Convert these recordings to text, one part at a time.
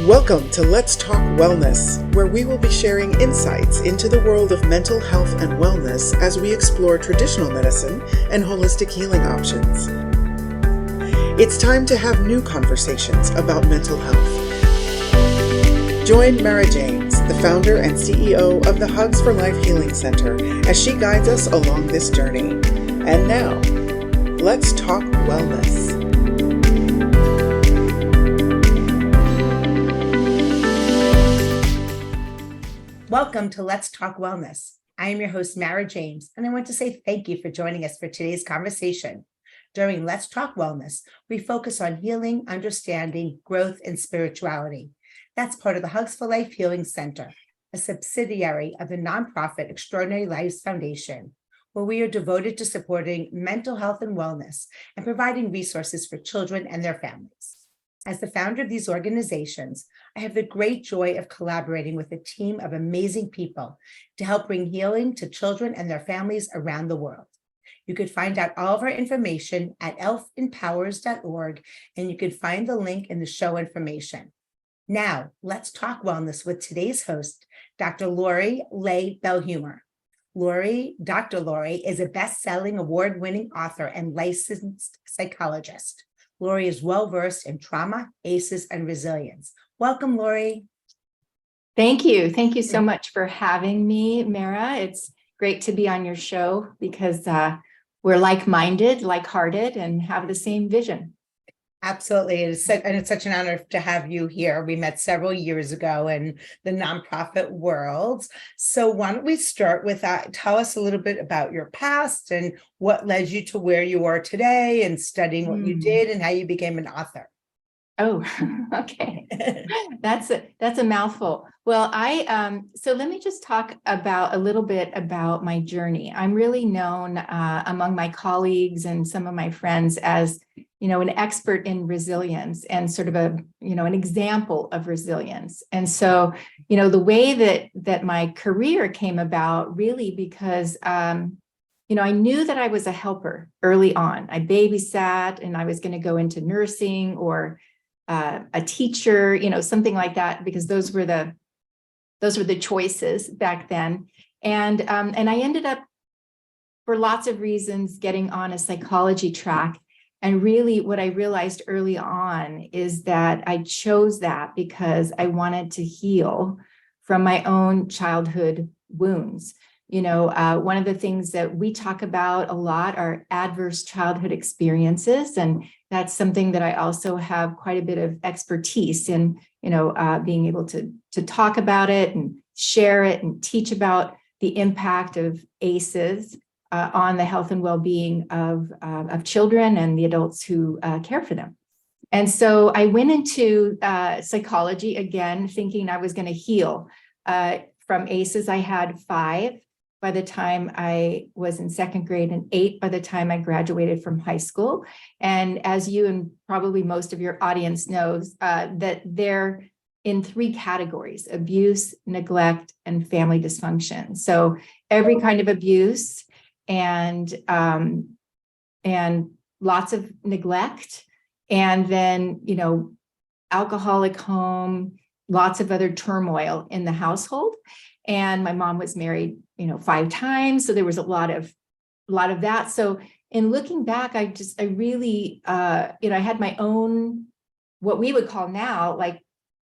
Welcome to Let's Talk Wellness, where we will be sharing insights into the world of mental health and wellness as we explore traditional medicine and holistic healing options. It's time to have new conversations about mental health. Join Mara James, the founder and CEO of the Hugs for Life Healing Center, as she guides us along this journey. And now, let's talk wellness. Welcome to Let's Talk Wellness. I am your host, Mara James, and I want to say thank you for joining us for today's conversation. During Let's Talk Wellness, we focus on healing, understanding, growth, and spirituality. That's part of the Hugs for Life Healing Center, a subsidiary of the nonprofit Extraordinary Lives Foundation, where we are devoted to supporting mental health and wellness and providing resources for children and their families. As the founder of these organizations, I have the great joy of collaborating with a team of amazing people to help bring healing to children and their families around the world. You could find out all of our information at elfempowers.org, and you can find the link in the show information. Now, let's talk wellness with today's host, Dr. Lorry Leigh Belhumeur. Dr. Lorry is a best-selling award-winning author and licensed psychologist. Lorry is well-versed in trauma, ACEs, and resilience. Welcome, Lorry. Thank you. Thank you so much for having me, Mara. It's great to be on your show because we're like-minded, like-hearted, and have the same vision. Absolutely. It's such an honor to have you here. We met several years ago in the nonprofit world. So why don't we start with that? Tell us a little bit about your past and what led you to where you are today and studying what you did and how you became an author. Oh, okay. That's a mouthful. Well, so let me just talk about a little bit about my journey. I'm really known among my colleagues and some of my friends as an expert in resilience and sort of an example of resilience. And so, the way that my career came about really because, I knew that I was a helper early on. I babysat and I was going to go into nursing or a teacher, something like that, because those were the choices back then. And I ended up, for lots of reasons, getting on a psychology track. And really what I realized early on is that I chose that because I wanted to heal from my own childhood wounds. One of the things that we talk about a lot are adverse childhood experiences. And that's something that I also have quite a bit of expertise in, being able to talk about it and share it and teach about the impact of ACEs on the health and well-being of children and the adults who care for them. And so I went into psychology again, thinking I was going to heal from ACEs. I had 5 by the time I was in 2nd grade and 8 by the time I graduated from high school. And as you and probably most of your audience knows, that they're in 3 categories: abuse, neglect, and family dysfunction. So every kind of abuse and lots of neglect, and then, alcoholic home, lots of other turmoil in the household. And my mom was married, 5 times. So there was a lot of that. So in looking back, I really, I had my own, what we would call now, like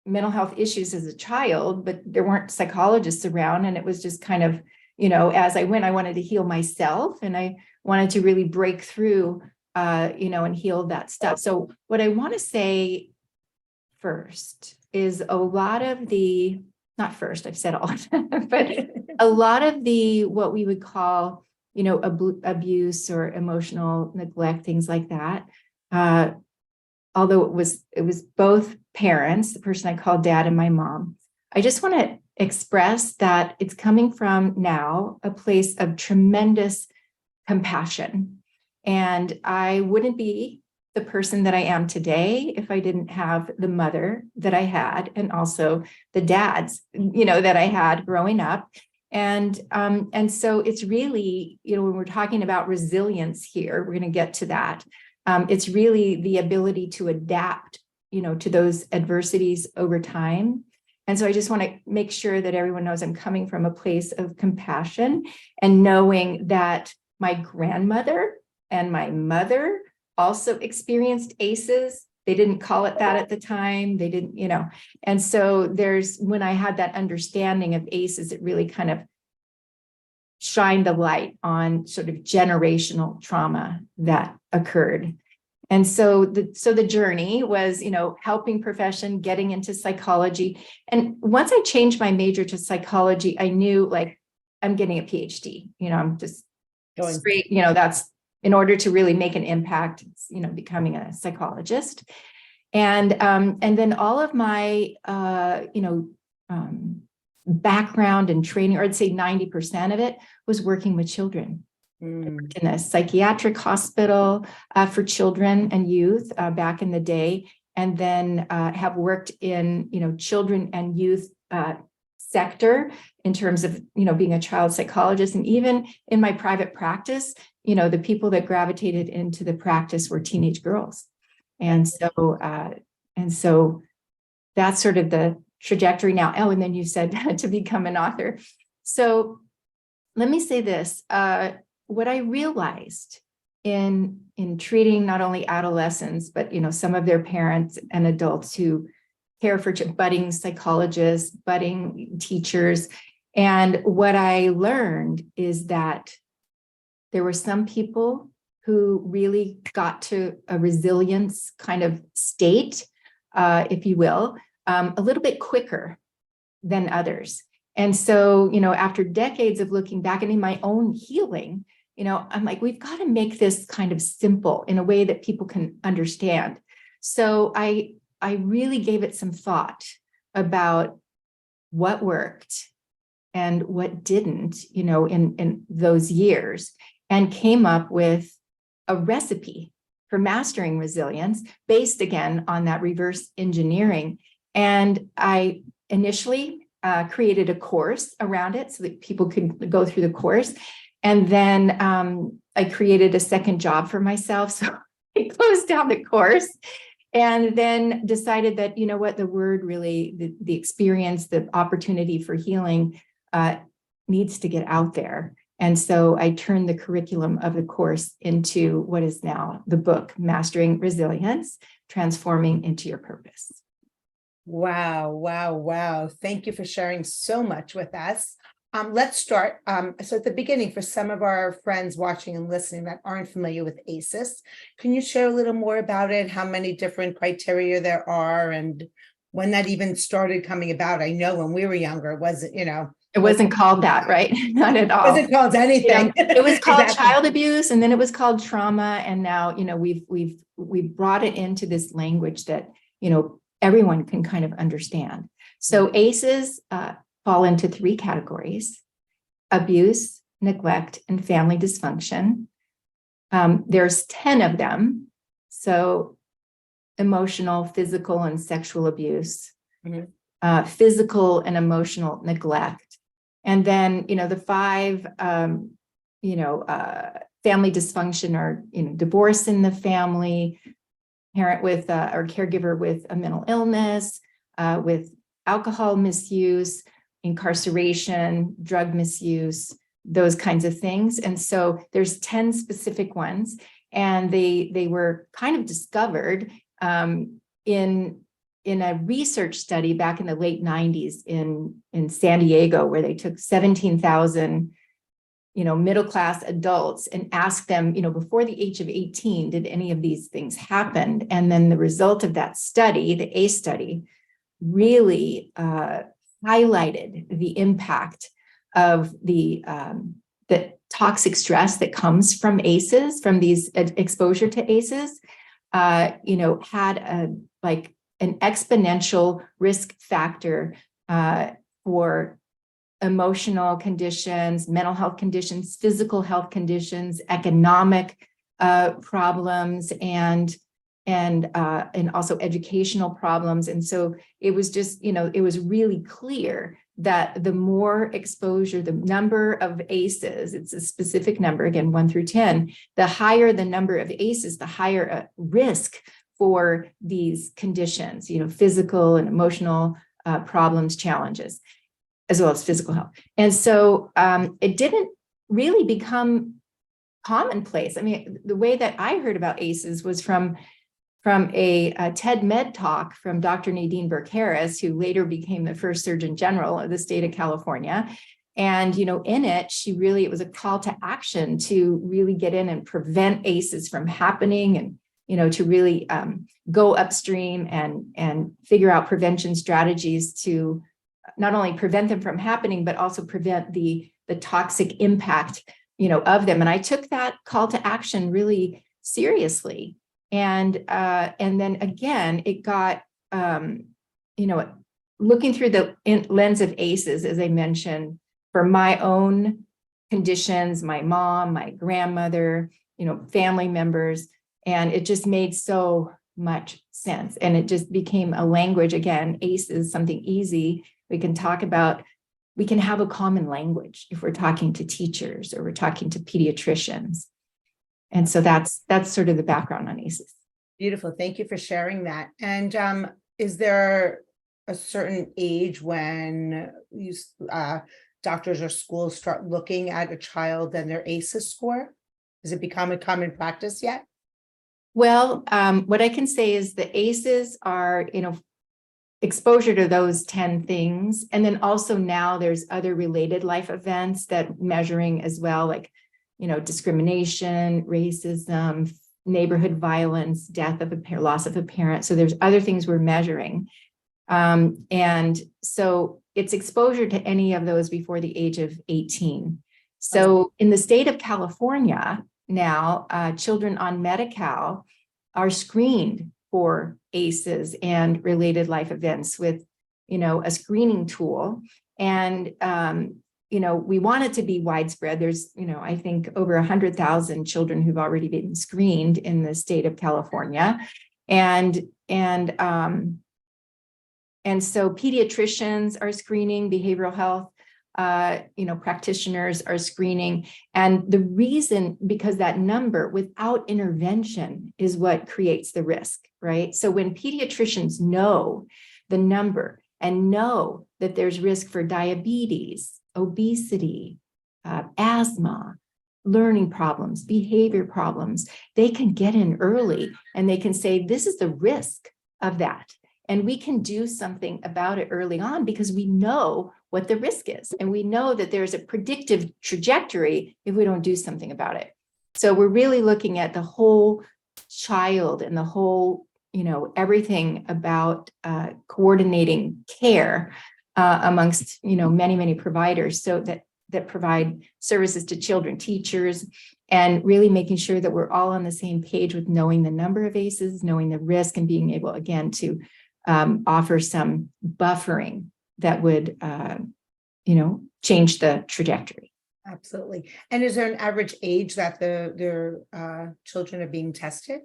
mental health issues as a child, but there weren't psychologists around. And it was just kind of, as I went, I wanted to heal myself and I wanted to really break through, and heal that stuff. So what I want to say first is a lot of the, not first, I've said all of that, but a lot of the, what we would call, abuse or emotional neglect, things like that. Although it was both parents, the person I called dad and my mom. I just want to express that it's coming from now a place of tremendous compassion. And I wouldn't be the person that I am today if I didn't have the mother that I had, and also the dads, that I had growing up. And so it's really, when we're talking about resilience here, we're going to get to that. It's really the ability to adapt to those adversities over time. And so I just want to make sure that everyone knows I'm coming from a place of compassion and knowing that my grandmother and my mother also experienced ACEs. They didn't call it that at the time. They didn't, and so when I had that understanding of ACEs, it really kind of shined the light on sort of generational trauma that occurred. And so the journey was, helping profession, getting into psychology. And once I changed my major to psychology, I knew like I'm getting a PhD, I'm just going straight, that's in order to really make an impact, becoming a psychologist. And then all of my, background and training, or I'd say 90% of it was working with children. I worked in a psychiatric hospital for children and youth back in the day, and then have worked in, children and youth sector in terms of, being a child psychologist. And even in my private practice, the people that gravitated into the practice were teenage girls. And so that's sort of the trajectory now. Oh, and then you said to become an author. So let me say this. What I realized in treating not only adolescents, but some of their parents and adults who care for budding psychologists, budding teachers, and what I learned is that there were some people who really got to a resilience kind of state, if you will, a little bit quicker than others. And so, after decades of looking back and in my own healing, I'm like, we've got to make this kind of simple in a way that people can understand. So I really gave it some thought about what worked and what didn't, in those years, and came up with a recipe for mastering resilience based again on that reverse engineering. And I initially created a course around it so that people could go through the course. And then I created a second job for myself. So I closed down the course and then decided that, the word really, the experience, the opportunity for healing needs to get out there. And so I turned the curriculum of the course into what is now the book, Mastering Resilience, Transforming into Your Purpose. Wow, wow, wow. Thank you for sharing so much with us. Let's start. So at the beginning, for some of our friends watching and listening that aren't familiar with ACEs, can you share a little more about it, how many different criteria there are, and when that even started coming about? I know when we were younger, it wasn't, It wasn't called that, right? Not at all. It wasn't called anything. It was called Exactly. Child abuse, and then it was called trauma. And now, we've brought it into this language that, everyone can kind of understand. So ACEs fall into three categories: abuse, neglect, and family dysfunction. There's 10 of them. So emotional, physical, and sexual abuse, physical and emotional neglect. And then, the 5, family dysfunction are, divorce in the family, parent with or caregiver with a mental illness, with alcohol misuse, incarceration, drug misuse, those kinds of things. And so there's 10 specific ones, and they were kind of discovered in a research study back in the late 90s in San Diego, where they took 17,000 middle-class adults and asked them, before the age of 18, did any of these things happen? And then the result of that study, the ACE study, really highlighted the impact of the toxic stress that comes from ACEs, from these exposure to ACEs, had an exponential risk factor for emotional conditions, mental health conditions, physical health conditions, economic problems, and also educational problems. And so it was just, it was really clear that the more exposure, the number of ACEs, it's a specific number, again, 1 through 10, the higher the number of ACEs, the higher risk for these conditions, physical and emotional problems, challenges, as well as physical health. And so it didn't really become commonplace. I mean, the way that I heard about ACEs was from a TED Med talk from Dr. Nadine Burke-Harris, who later became the first Surgeon General of the state of California. And, in it, it was a call to action to really get in and prevent ACEs from happening, and, to really go upstream and figure out prevention strategies to not only prevent them from happening, but also prevent the toxic impact, of them. And I took that call to action really seriously. And then again, it got, looking through the lens of ACEs, as I mentioned, for my own conditions, my mom, my grandmother, family members, and it just made so much sense. And it just became a language. Again, ACEs, something easy we can talk about. We can have a common language if we're talking to teachers or we're talking to pediatricians. And so that's sort of the background on ACEs. Beautiful. Thank you for sharing that. And is there a certain age when doctors or schools start looking at a child and their ACEs score? Has it become a common practice yet? Well, what I can say is the ACEs are, exposure to those 10 things. And then also now there's other related life events that measuring as well, like, discrimination, racism, neighborhood violence, death of a parent, loss of a parent. So there's other things we're measuring. And so it's exposure to any of those before the age of 18. So in the state of California now, children on Medi-Cal are screened for ACEs and related life events with, a screening tool. And, we want it to be widespread. There's, I think over 100,000 children who've already been screened in the state of California. And so pediatricians are screening, behavioral health, practitioners are screening. And the reason, because that number without intervention is what creates the risk, right? So when pediatricians know the number and know that there's risk for diabetes, obesity, asthma, learning problems, behavior problems, they can get in early and they can say, this is the risk of that. And we can do something about it early on because we know what the risk is. And we know that there's a predictive trajectory if we don't do something about it. So we're really looking at the whole child and the whole, everything about coordinating care amongst, many, many providers so that provide services to children, teachers, and really making sure that we're all on the same page with knowing the number of ACEs, knowing the risk, and being able, again, to offer some buffering that would, change the trajectory. Absolutely. And is there an average age that their children are being tested?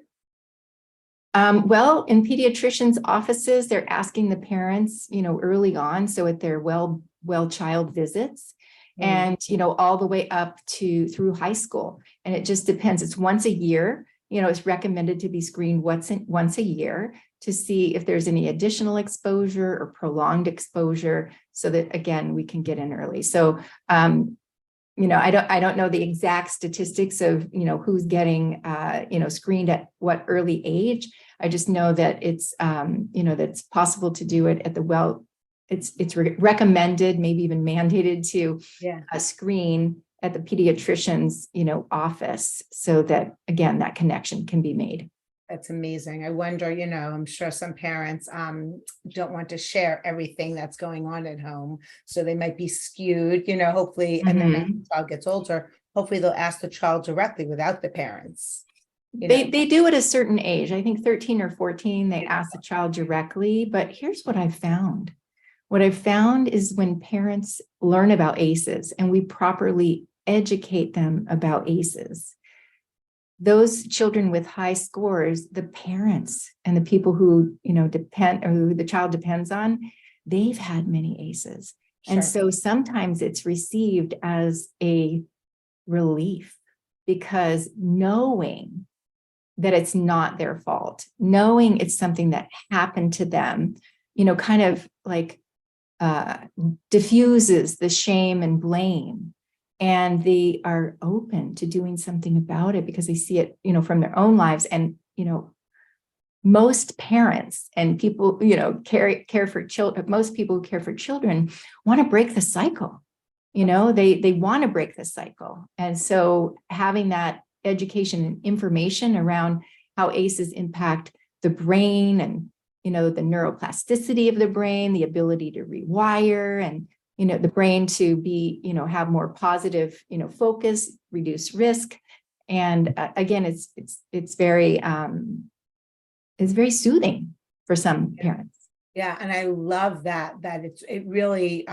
Well, in pediatricians' offices, they're asking the parents, early on. So at their well child visits, and, all the way up to through high school. And it just depends. It's once a year. It's recommended to be screened once a year to see if there's any additional exposure or prolonged exposure so that, again, we can get in early. So, I don't know the exact statistics of, who's getting, screened at what early age. I just know that it's, that's possible to do it at the it's recommended, maybe even mandated to screen at the pediatrician's, office so that, again, that connection can be made. That's amazing. I wonder, I'm sure some parents don't want to share everything that's going on at home. So they might be skewed, hopefully, and then as the child gets older, hopefully they'll ask the child directly without the parents. They do at a certain age. I think 13 or 14, they ask the child directly. But here's what I found. What I've found is when parents learn about ACEs and we properly educate them about ACEs, those children with high scores, the parents and the people who, depend or who the child depends on, they've had many ACEs. Sure. And so sometimes it's received as a relief because knowing that it's not their fault, knowing it's something that happened to them, kind of like diffuses the shame and blame. And they are open to doing something about it because they see it, from their own lives. And, most parents and people, care for children, most people who care for children want to break the cycle. They want to break the cycle. And so having that education and information around how ACEs impact the brain and, the neuroplasticity of the brain, the ability to rewire and, the brain to be, have more positive, focus, reduce risk. And again, it's very soothing for some parents. Yeah. And I love that it really,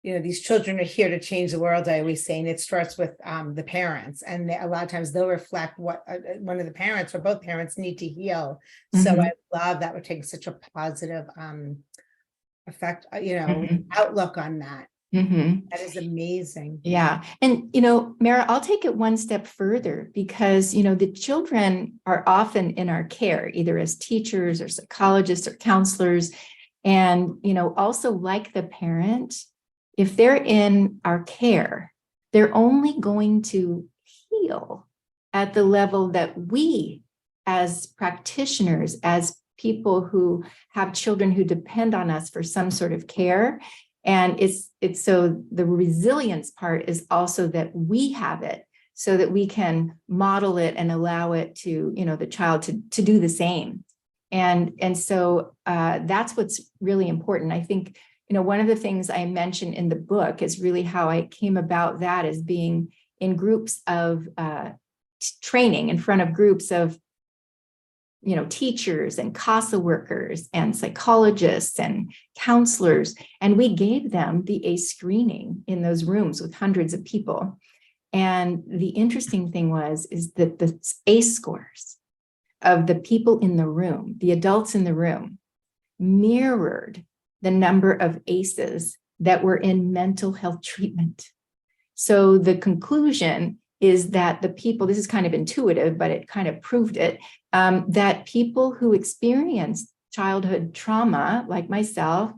these children are here to change the world, I always say, and it starts with the parents. And a lot of times they'll reflect what one of the parents or both parents need to heal. So I love that we're taking such a positive effect, outlook on that. That is amazing. Yeah. And, Mara, I'll take it one step further because, the children are often in our care, either as teachers or psychologists or counselors. And, also like the parent, if they're in our care, they're only going to heal at the level that we as practitioners, as people who have children who depend on us for some sort of care. And it's so the resilience part is also that we have it so that we can model it and allow it to, the child to do the same. And so that's what's really important. I think, one of the things I mentioned in the book is really how I came about that as being in groups of training in front of groups of teachers and CASA workers and psychologists and counselors. And we gave them the ACE screening in those rooms with hundreds of people. And the interesting thing is that the ACE scores of the people in the room, the adults in the room, mirrored the number of ACEs that were in mental health treatment. So the conclusion is that the people, this is kind of intuitive, but it kind of proved it, that people who experience childhood trauma, like myself,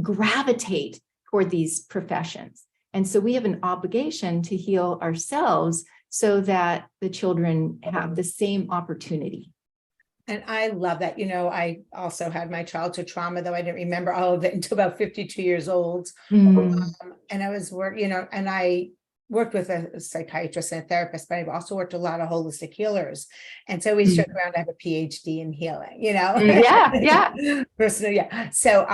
gravitate toward these professions. And so we have an obligation to heal ourselves so that the children have the same opportunity. And I love that. I also had my childhood trauma, though I didn't remember all of it until about 52 years old. And I was and I worked with a psychiatrist and a therapist, but I've also worked with a lot of holistic healers. And so we joke around, I have a PhD in healing, Yeah. Personally, yeah. So,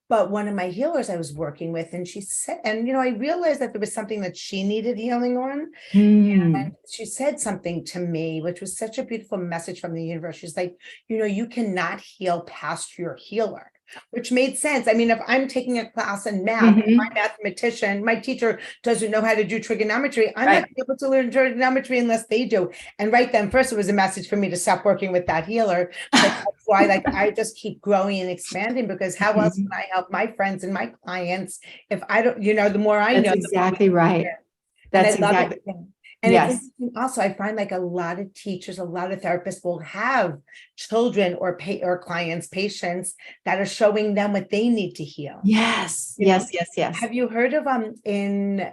but one of my healers I was working with, and she said, and I realized that there was something that she needed healing on. And she said something to me, which was such a beautiful message from the universe. She's like, you cannot heal past your healer. Which made sense. I mean, if I'm taking a class in math, my mathematician, my teacher doesn't know how to do trigonometry, I'm not able to learn trigonometry unless they do. And right then, first, it was a message for me to stop working with that healer. But that's why, I just keep growing and expanding, because how else can I help my friends and my clients if I don't, the more I know. That's exactly right. That's exactly. And it's also, I find a lot of teachers, a lot of therapists will have children or clients, patients that are showing them what they need to heal. Yes. Have you heard of in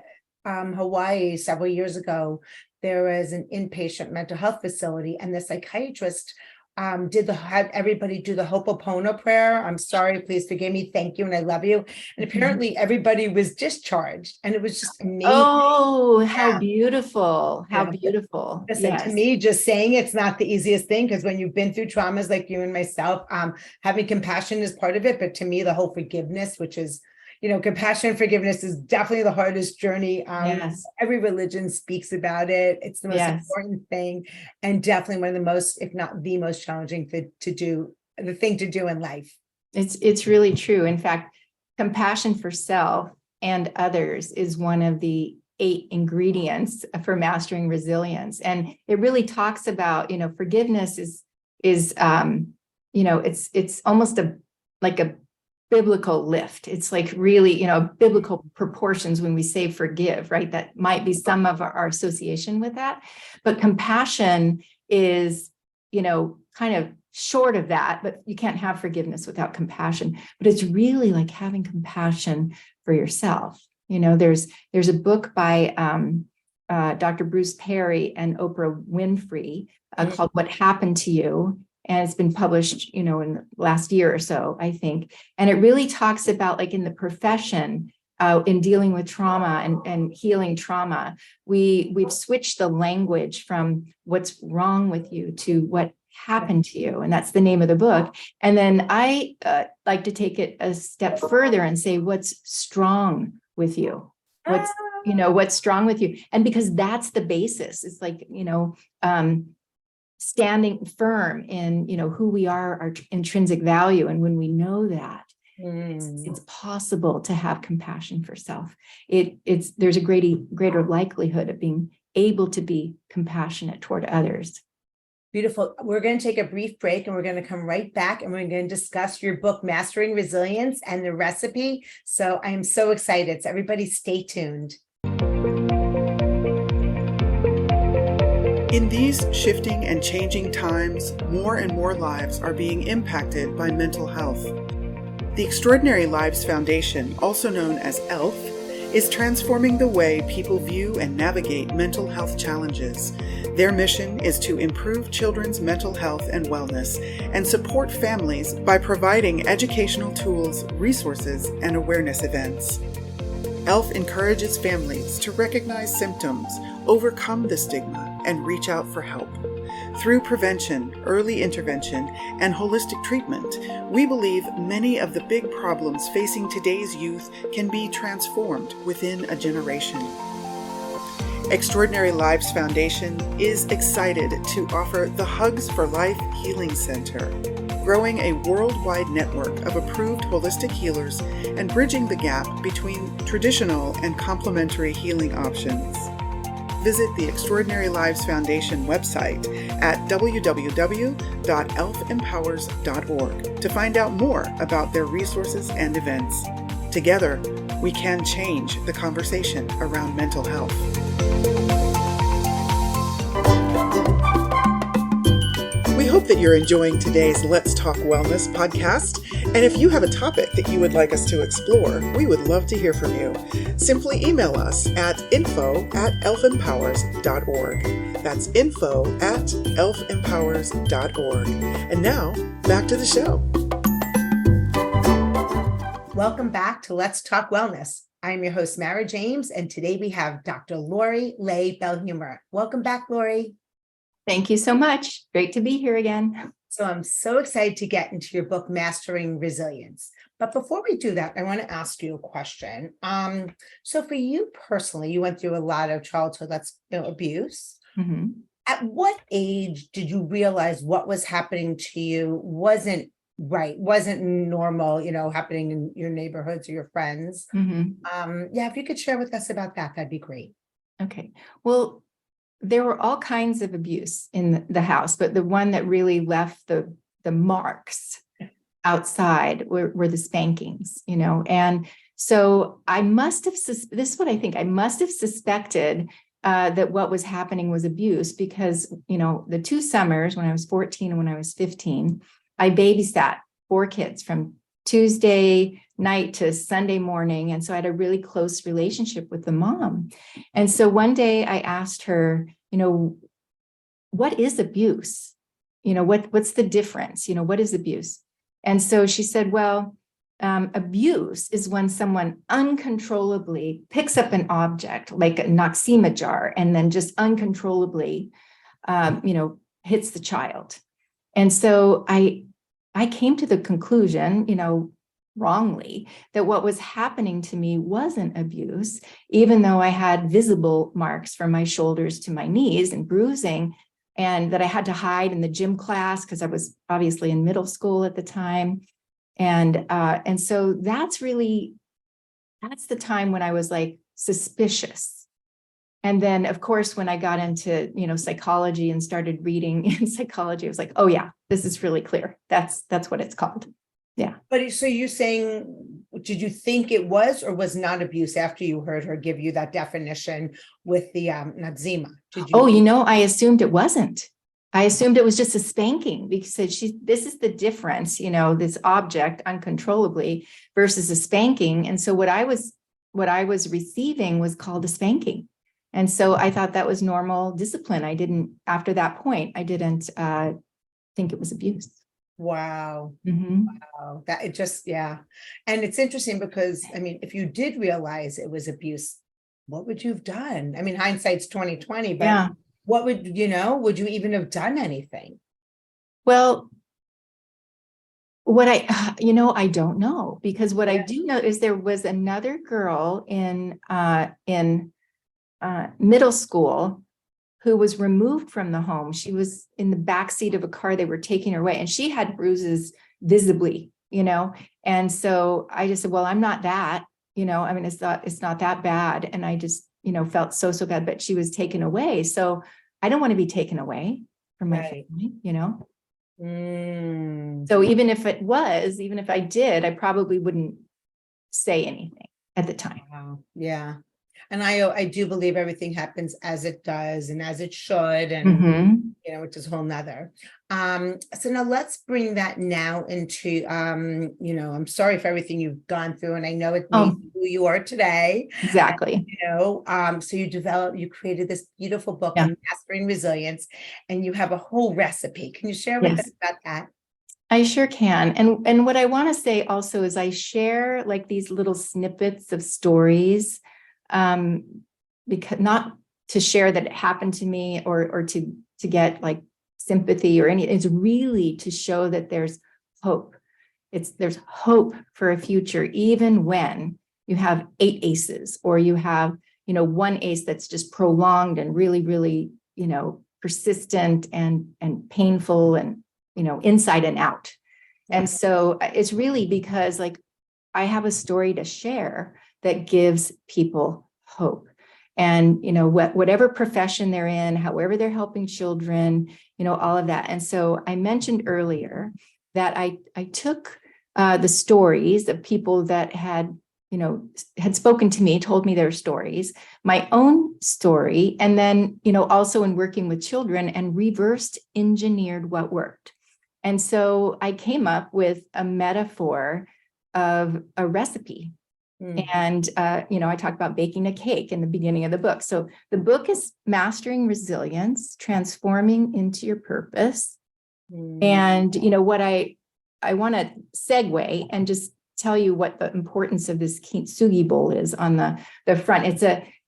Hawaii several years ago, there was an inpatient mental health facility, and the psychiatrist had everybody do the Ho'oponopono prayer. I'm sorry, please forgive me. Thank you. And I love you. And apparently everybody was discharged, and it was just amazing. Oh, how beautiful. How beautiful. Listen, to me, just saying it's not the easiest thing, because when you've been through traumas like you and myself, having compassion is part of it. But to me, the whole forgiveness, which is, compassion and forgiveness, is definitely the hardest journey. Every religion speaks about it. It's the most important thing, and definitely one of the most, if not the most challenging thing to do in life. It's really true. In fact, compassion for self and others is one of the 8 ingredients for mastering resilience. And it really talks about, forgiveness is it's almost like a biblical lift. It's like really, biblical proportions when we say forgive, right? That might be some of our association with that. But compassion is, kind of short of that, but you can't have forgiveness without compassion. But it's really like having compassion for yourself. There's a book by Dr. Bruce Perry and Oprah Winfrey called What Happened to You. And it's been published, in the last year or so, I think. And it really talks about, like, in the profession, in dealing with trauma and healing trauma, we've switched the language from what's wrong with you to what happened to you. And that's the name of the book. And then I like to take it a step further and say, what's strong with you? What's strong with you? And because that's the basis, it's like, standing firm in, who we are, our intrinsic value. And when we know that, it's possible to have compassion for self. There's a greater likelihood of being able to be compassionate toward others. Beautiful. We're going to take a brief break and we're going to come right back and we're going to discuss your book, Mastering Resilience, and the recipe. So I'm so excited. So everybody stay tuned. In these shifting and changing times, more and more lives are being impacted by mental health. The Extraordinary Lives Foundation, also known as ELF, is transforming the way people view and navigate mental health challenges. Their mission is to improve children's mental health and wellness and support families by providing educational tools, resources, and awareness events. ELF encourages families to recognize symptoms, overcome the stigma, and reach out for help. Through prevention, early intervention, and holistic treatment, we believe many of the big problems facing today's youth can be transformed within a generation. Extraordinary Lives Foundation is excited to offer the Hugs for Life Healing Center, growing a worldwide network of approved holistic healers and bridging the gap between traditional and complementary healing options. Visit the Extraordinary Lives Foundation website at www.elfempowers.org to find out more about their resources and events. Together, we can change the conversation around mental health. We hope that you're enjoying today's Let's Talk Wellness podcast. And if you have a topic that you would like us to explore, we would love to hear from you. Simply email us at info@elfempowers.org. That's info@elfempowers.org. And now, back to the show. Welcome back to Let's Talk Wellness. I'm your host, Mara James, and today we have Dr. Lorry Leigh Belhumeur. Welcome back, Lorry. Thank you so much. Great to be here again. So I'm so excited to get into your book, Mastering Resilience. But before we do that, I want to ask you a question. So for you personally, you went through a lot of childhood abuse. Mm-hmm. At what age did you realize what was happening to you wasn't right, wasn't normal, happening in your neighborhoods or your friends? Mm-hmm. If you could share with us about that, that'd be great. Okay. Well, there were all kinds of abuse in the house, but the one that really left the marks outside were the spankings, and so I must have, this is what I think, I must have suspected that what was happening was abuse because, the 2 summers when I was 14 and when I was 15, I babysat 4 kids from Tuesday night to Sunday morning. And so I had a really close relationship with the mom. And so one day I asked her, what is abuse? What's the difference? What is abuse? And so she said, well, abuse is when someone uncontrollably picks up an object like a Noxema jar and then just uncontrollably, hits the child. And so I came to the conclusion, wrongly, that what was happening to me wasn't abuse, even though I had visible marks from my shoulders to my knees and bruising, and that I had to hide in the gym class because I was obviously in middle school at the time. And so that's the time when I was like suspicious. And then, of course, when I got into, psychology and started reading in psychology, I was like, oh yeah, this is really clear. That's what it's called. Yeah. But so you're saying, did you think it was or was not abuse after you heard her give you that definition with the Nazima? Did Oh, you? I assumed it wasn't. I assumed it was just a spanking because this is the difference, this object uncontrollably versus a spanking. And so what I was receiving was called a spanking. And so I thought that was normal discipline. After that point, I didn't think it was abuse. Wow. Mm-hmm. Wow. That it just, yeah. And it's interesting because, I mean, if you did realize it was abuse, what would you have done? I mean, hindsight's 2020, but Yeah. what would you even have done anything? Well, I don't know, because what I do know is there was another girl in middle school who was removed from the home. She was in the backseat of a car. They were taking her away, and she had bruises visibly, And so I just said, well, I'm not that, I mean, it's not that bad. And I just, felt so bad, but she was taken away. So I don't want to be taken away from my family, So even if I did, I probably wouldn't say anything at the time. Wow. Yeah. And I do believe everything happens as it does and as it should. And Mm-hmm. which is a whole nother. So now let's bring that now into, I'm sorry for everything you've gone through, and I know it made you who you are today. Exactly. So you created this beautiful book Yeah. on mastering resilience, and you have a whole recipe. Can you share with us about that? I sure can. And what I want to say also is I share like these little snippets of stories, because not to share that it happened to me or to get like sympathy or it's really to show that there's hope. There's hope for a future, even when you have 8 aces or you have, one ace that's just prolonged and really, really, persistent and painful and, inside and out. And so it's really because like I have a story to share that gives people hope. And, whatever profession they're in, however they're helping children, all of that. And so I mentioned earlier that I took the stories of people that had spoken to me, told me their stories, my own story, and then, also in working with children and reversed engineered what worked. And so I came up with a metaphor of a recipe. And, I talked about baking a cake in the beginning of the book. So the book is Mastering Resilience, Transforming into Your Purpose. And, what I want to segue and just tell you what the importance of this kintsugi bowl is on the front.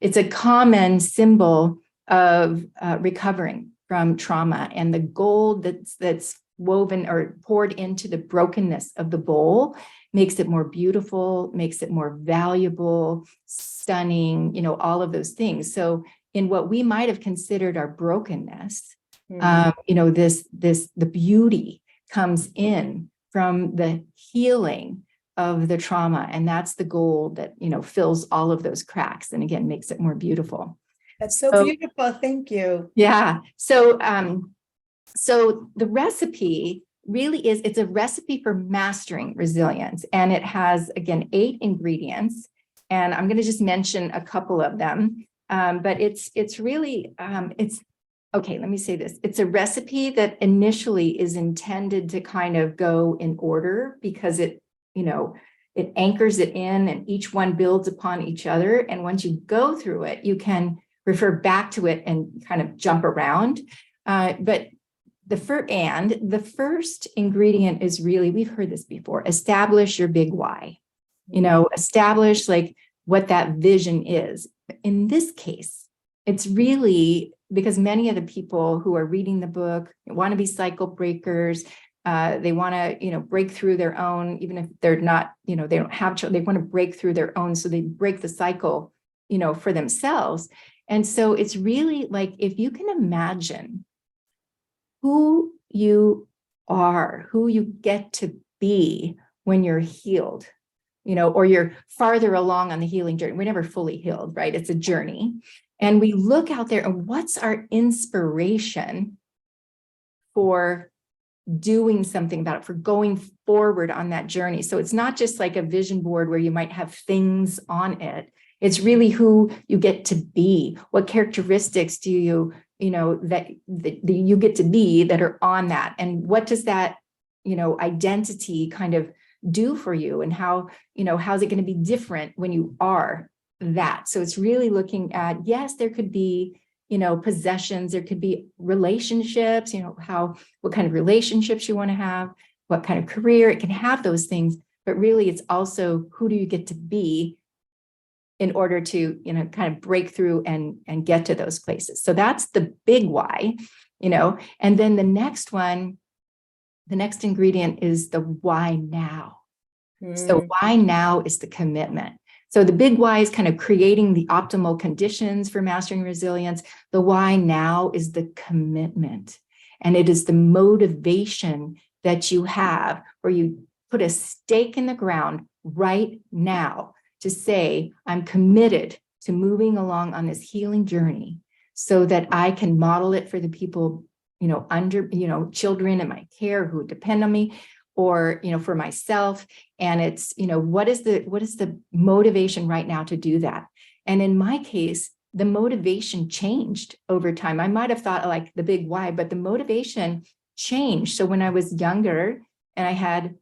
It's a common symbol of recovering from trauma, and the gold that's woven or poured into the brokenness of the bowl makes it more beautiful, makes it more valuable, stunning, all of those things. So in what we might have considered our brokenness, the beauty comes in from the healing of the trauma. And that's the gold that, fills all of those cracks and again, makes it more beautiful. That's so beautiful. Thank you. Yeah. So the recipe really it's a recipe for mastering resilience. And it has, again, 8 ingredients. And I'm going to just mention a couple of them. But it's really, okay, let me say this. It's a recipe that initially is intended to kind of go in order because it anchors it in and each one builds upon each other. And once you go through it, you can refer back to it and kind of jump around. But the first ingredient is really, we've heard this before, establish your big why, establish like what that vision is. In this case, it's really because many of the people who are reading the book want to be cycle breakers. They want to, break through their own, even if they're not, they don't have children, they want to break through their own. So they break the cycle, for themselves. And so it's really like, if you can imagine who you are, who you get to be when you're healed, or you're farther along on the healing journey. We're never fully healed, right? It's a journey. And we look out there and what's our inspiration for doing something about it, for going forward on that journey. So it's not just like a vision board where you might have things on it. It's really who you get to be. What characteristics do that you get to be that are on that? And what does that, identity kind of do for you? And how's it going to be different when you are that? So it's really looking at, yes, there could be, possessions, there could be relationships, what kind of relationships you want to have, what kind of career, it can have those things, but really it's also who do you get to be in order to, kind of break through and get to those places. So that's the big why, and then the next ingredient is the why now. So why now is the commitment. So the big why is kind of creating the optimal conditions for mastering resilience. The why now is the commitment. And it is the motivation that you have where you put a stake in the ground right now to say, I'm committed to moving along on this healing journey so that I can model it for the people, children in my care who depend on me, or, for myself. And it's, what is the motivation right now to do that? And in my case, the motivation changed over time. I might have thought like the big why, but the motivation changed. So when I was younger and I had,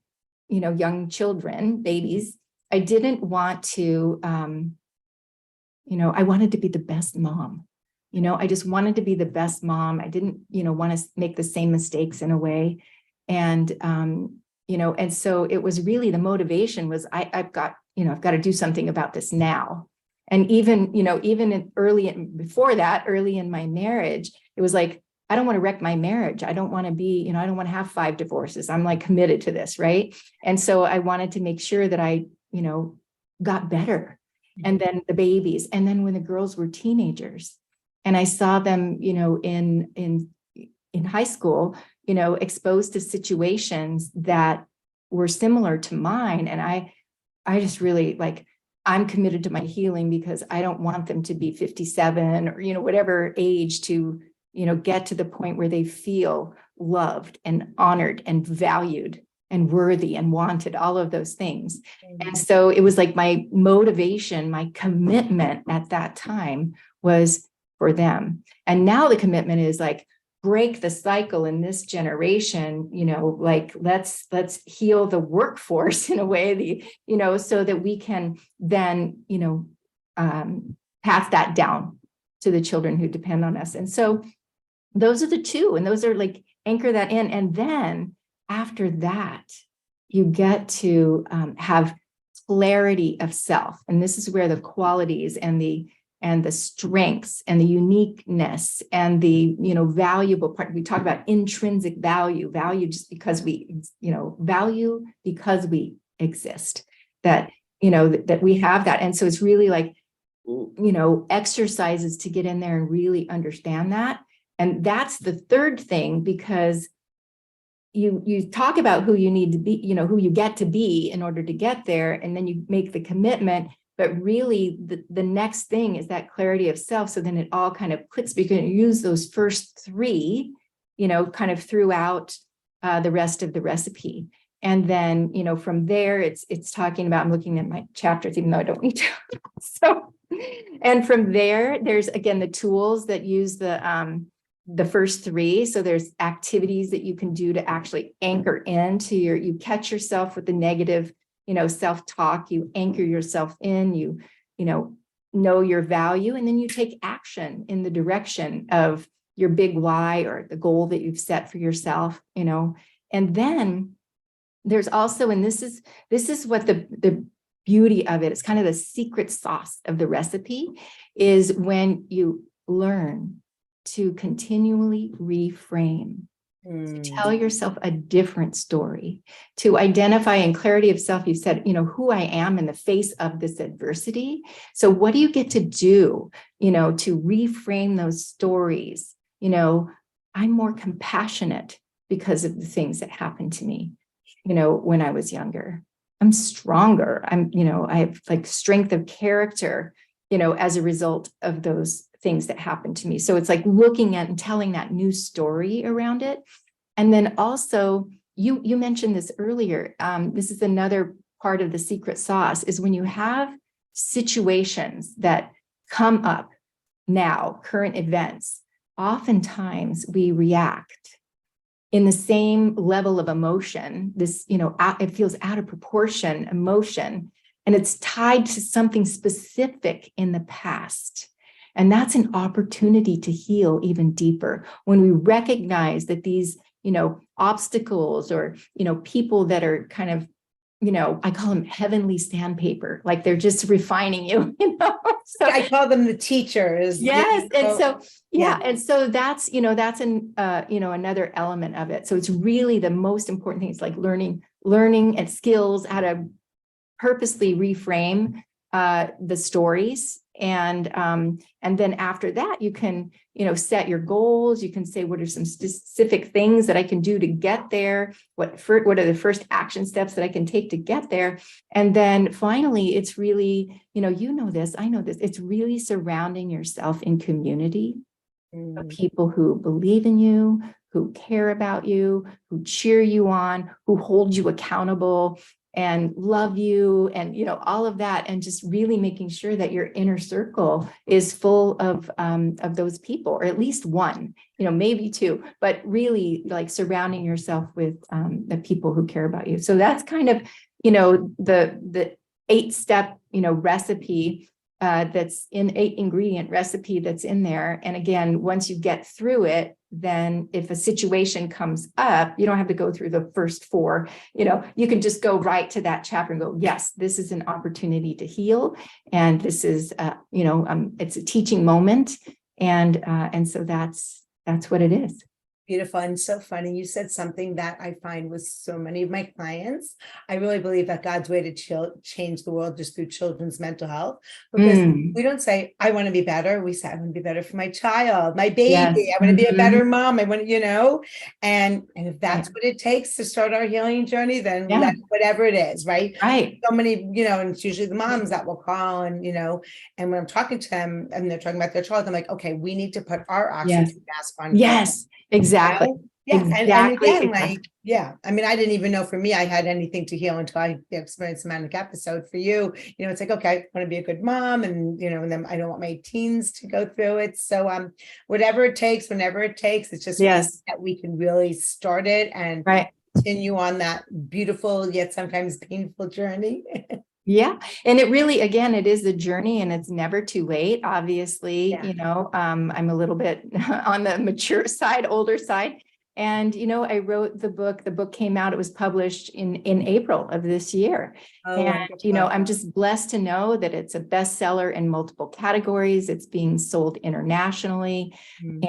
young children, babies, I didn't want to, I wanted to be the best mom. I just wanted to be the best mom. I didn't, want to make the same mistakes in a way. And, and so it was really the motivation was I've got to do something about this now. And even early in my marriage, it was like, I don't want to wreck my marriage. I don't want to be, I don't want to have 5 divorces. I'm like committed to this. Right. And so I wanted to make sure that I, got better. And then the babies. And then when the girls were teenagers and I saw them, in high school, exposed to situations that were similar to mine. And I just really I'm committed to my healing because I don't want them to be 57 or, whatever age to, get to the point where they feel loved and honored and valued and worthy and wanted, all of those things. And so it was like my motivation, my commitment at that time was for them. And now the commitment is like, break the cycle in this generation, let's heal the workforce in a way, so that we can then, pass that down to the children who depend on us. And so those are the two, and those are anchor that in. And then after that, you get to have clarity of self. And this is where the qualities and the strengths and the uniqueness and the, valuable part, we talk about intrinsic value just because we, value because we exist, that, that we have that. And so it's really exercises to get in there and really understand that. And that's the third thing, because you talk about who you need to be, who you get to be in order to get there. And then you make the commitment. But really, the next thing is that clarity of self. So then it all kind of clicks. But you can use those first 3, kind of throughout the rest of the recipe. And then, from there, it's talking about, I'm looking at my chapters, even though I don't need to. So, and from there, there's, again, the tools that use the first 3. So there's activities that you can do to actually anchor into you catch yourself with the negative self-talk, you anchor yourself in, you know your value, and then you take action in the direction of your big why or the goal that you've set for yourself, and then there's also, and this is what the beauty of it, it's kind of the secret sauce of the recipe, is when you learn to continually reframe. To tell yourself a different story, to identify in clarity of self. You said, who I am in the face of this adversity. So what do you get to do, to reframe those stories? I'm more compassionate because of the things that happened to me, when I was younger. I'm stronger. I have strength of character, as a result of those things that happened to me. So it's looking at and telling that new story around it. And then also, you mentioned this earlier. This is another part of the secret sauce, is when you have situations that come up now, current events, oftentimes we react in the same level of emotion. This, it feels out of proportion emotion, and it's tied to something specific in the past. And that's an opportunity to heal even deeper when we recognize that these, obstacles or, people that are kind of, I call them heavenly sandpaper, like they're just refining you, So I call them the teachers. yes. And so, yeah. And so that's, that's another element of it. So it's really the most important thing. It's like learning and skills, how to purposely reframe the stories. And then after that, you can, set your goals. You can say, what are some specific things that I can do to get there? What are the first action steps that I can take to get there? And then finally, it's really, this, I know this, it's really surrounding yourself in community of people who believe in you, who care about you, who cheer you on, who hold you accountable and love you, and all of that, and just really making sure that your inner circle is full of those people, or at least one, maybe two, but really like surrounding yourself with the people who care about you. So that's kind of the 8-step recipe that's in 8-ingredient recipe that's in there. And again, once you get through it, then if a situation comes up, you don't have to go through the first 4, you can just go right to that chapter and go, yes, this is an opportunity to heal. And this is, it's a teaching moment. And so that's what it is. Beautiful and so funny. You said something that I find with so many of my clients. I really believe that God's way to change the world just through children's mental health, because we don't say, I want to be better. We say, I want to be better for my child, my baby. Yes. I want to be a better mom. I want, and if that's what it takes to start our healing journey, then whatever it is, right? Right. So many, and it's usually the moms that will call and when I'm talking to them and they're talking about their child, I'm like, okay, we need to put our oxygen mask on. Yes. Exactly. Yeah. Exactly. And again, I mean, I didn't even know for me, I had anything to heal until I experienced a manic episode. For you, it's like, okay, I want to be a good mom, and and then I don't want my teens to go through it. So whatever it takes, whenever it takes, it's just that we can really start it and continue on that beautiful yet sometimes painful journey. Yeah. And it really, again, it is a journey, and it's never too late. Obviously, I'm a little bit on the mature side, older side. And, I wrote the book came out, it was published in April of this year. And, I'm just blessed to know that it's a bestseller in multiple categories. It's being sold internationally,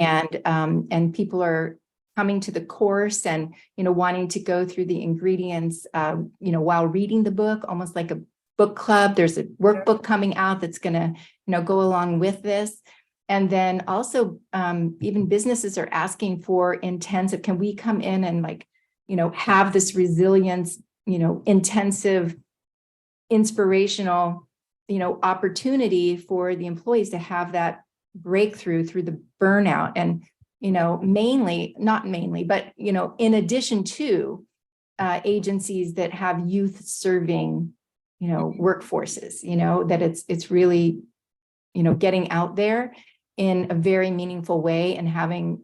and people are coming to the course and, wanting to go through the ingredients, while reading the book, almost like a book club. There's a workbook coming out that's going to, go along with this. And then also, even businesses are asking for intensive, can we come in and have this resilience, intensive, inspirational, opportunity for the employees to have that breakthrough through the burnout. And, not mainly, but, in addition to agencies that have youth serving workforces, that it's really, getting out there in a very meaningful way and having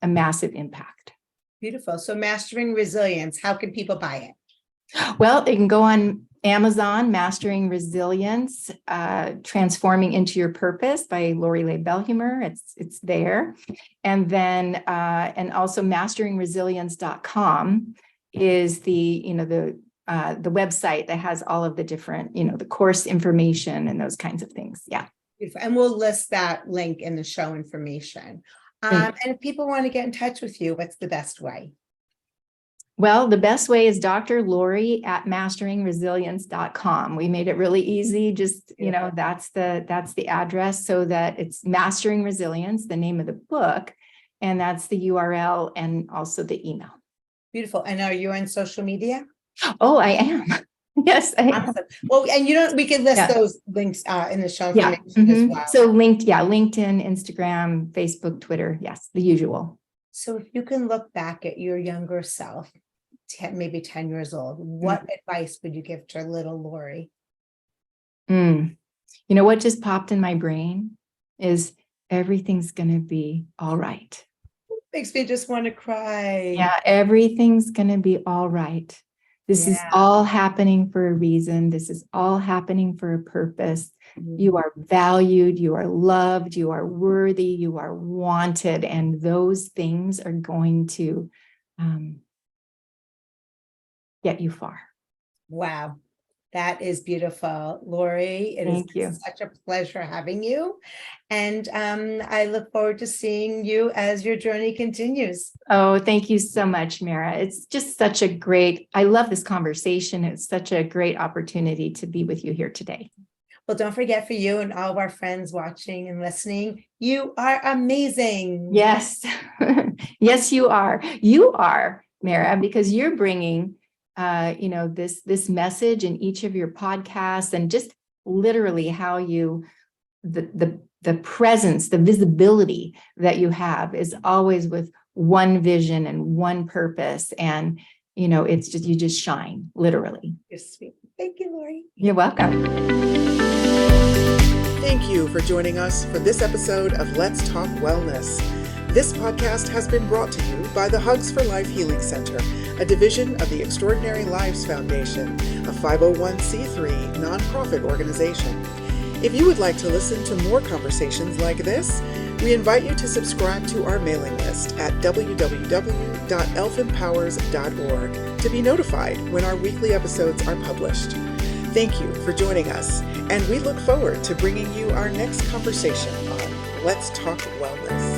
a massive impact. Beautiful. So Mastering Resilience, how can people buy it? Well, they can go on Amazon, Mastering Resilience, Transforming into Your Purpose by Lorry Leigh Belhumeur. It's there. And then, and also masteringresilience.com is the website that has all of the different, the course information and those kinds of things. Yeah. Beautiful. And we'll list that link in the show information. And if people want to get in touch with you, what's the best way? Well, the best way is Dr. Lorry at masteringresilience.com. We made it really easy. Just, that's the address, so that it's Mastering Resilience, the name of the book, and that's the URL and also the email. Beautiful. And are you on social media? Oh, I am. Yes. Awesome. Well, and we can list those links in the show information as well. So LinkedIn, Instagram, Facebook, Twitter. Yes, the usual. So if you can look back at your younger self, maybe 10 years old, what advice would you give to little Lori? You know what just popped in my brain is everything's going to be all right. Makes me just want to cry. Yeah, everything's going to be all right. This is all happening for a reason. This is all happening for a purpose. You are valued, you are loved, you are worthy, you are wanted, and those things are going to get you far. Wow. That is beautiful, Lori. Thank you. Such a pleasure having you. And I look forward to seeing you as your journey continues. Oh, thank you so much, Mara. It's just I love this conversation. It's such a great opportunity to be with you here today. Well, don't forget, for you and all of our friends watching and listening, you are amazing. Yes. Yes, you are. You are, Mara, because you're bringing this message in each of your podcasts, and just literally how the presence, the visibility that you have is always with one vision and one purpose. And, it's just, you just shine, literally. You're sweet. Thank you, Lori. You're welcome. Thank you for joining us for this episode of Let's Talk Wellness. This podcast has been brought to you by the Hugs for Life Healing Center, a division of the Extraordinary Lives Foundation, a 501c3 nonprofit organization. If you would like to listen to more conversations like this, we invite you to subscribe to our mailing list at www.elfempowers.org to be notified when our weekly episodes are published. Thank you for joining us, and we look forward to bringing you our next conversation on Let's Talk Wellness.